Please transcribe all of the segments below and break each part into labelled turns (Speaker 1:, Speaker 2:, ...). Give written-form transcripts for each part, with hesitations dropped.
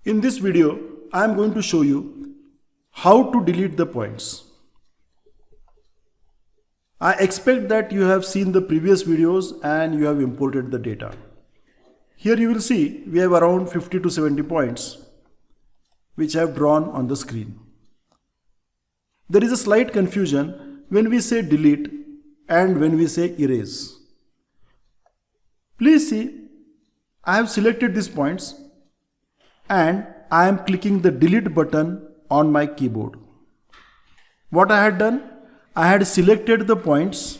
Speaker 1: In this video, I am going to show you how to delete the points. I expect that you have seen the previous videos and you have imported the data. Here you will see we have around 50 to 70 points which I have drawn on the screen. There is a slight confusion when we say delete and when we say erase. Please see, I have selected these points and I am clicking the delete button on my keyboard. What I had done, I had selected the points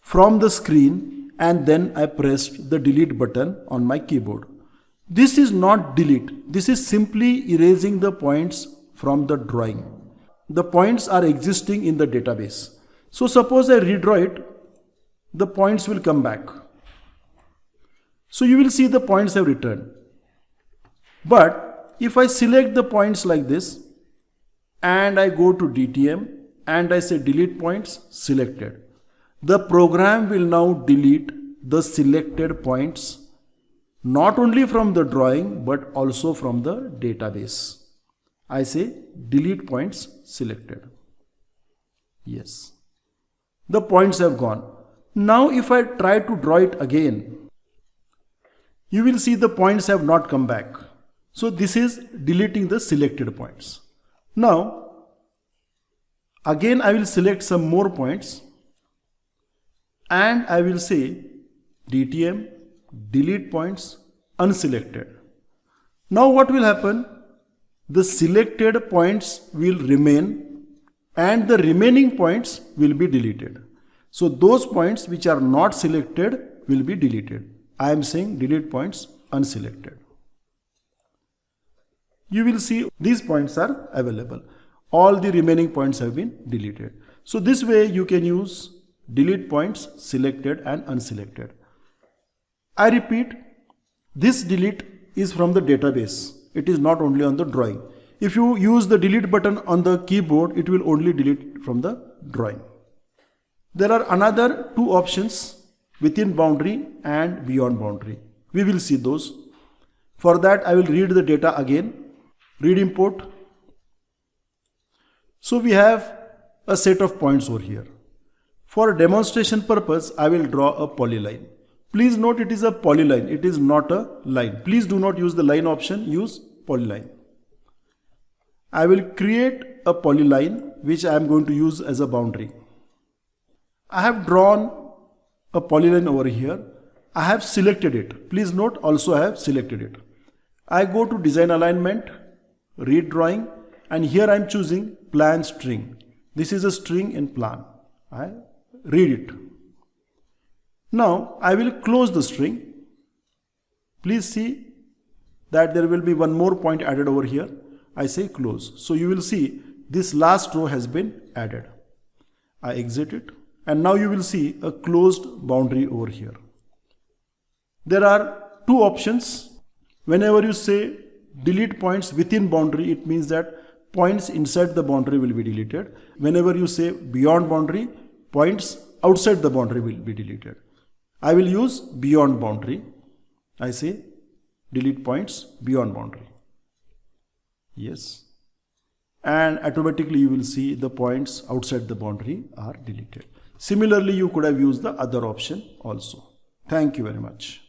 Speaker 1: from the screen and then I pressed the delete button on my keyboard. This is not delete, this is simply erasing the points from the drawing. The points are existing in the database. So suppose I redraw it, the points will come back. So you will see the points have returned. But if I select the points like this and I go to DTM and I say delete points selected, the program will now delete the selected points not only from the drawing but also from the database. I say delete points selected. Yes. The points have gone. Now if I try to draw it again, you will see the points have not come back. So this is deleting the selected points. Now, again I will select some more points and I will say DTM, delete points, unselected. Now what will happen? The selected points will remain and the remaining points will be deleted. So those points which are not selected will be deleted. I am saying delete points unselected. You will see these points are available. All the remaining points have been deleted. So this way you can use delete points selected and unselected. I repeat, this delete is from the database. It is not only on the drawing. If you use the delete button on the keyboard, it will only delete from the drawing. There are another two options within boundary and beyond boundary. We will see those. For that I will read the data again. Read import. So we have a set of points over here. For demonstration purpose, I will draw a polyline. Please note it is a polyline, it is not a line. Please do not use the line option, use polyline. I will create a polyline which I am going to use as a boundary. I have drawn a polyline over here. I have selected it. Please note also I have selected it. I go to design alignment, read drawing, and here I am choosing plan string. This is a string in plan. I read it. Now I will close the string. Please see that there will be one more point added over here. I say close. So you will see this last row has been added. I exit it and now you will see a closed boundary over here. There are two options. Whenever you say delete points within boundary, it means that points inside the boundary will be deleted. Whenever you say beyond boundary, points outside the boundary will be deleted. I will use beyond boundary. I say delete points beyond boundary. Yes. And automatically you will see the points outside the boundary are deleted. Similarly, you could have used the other option also. Thank you very much.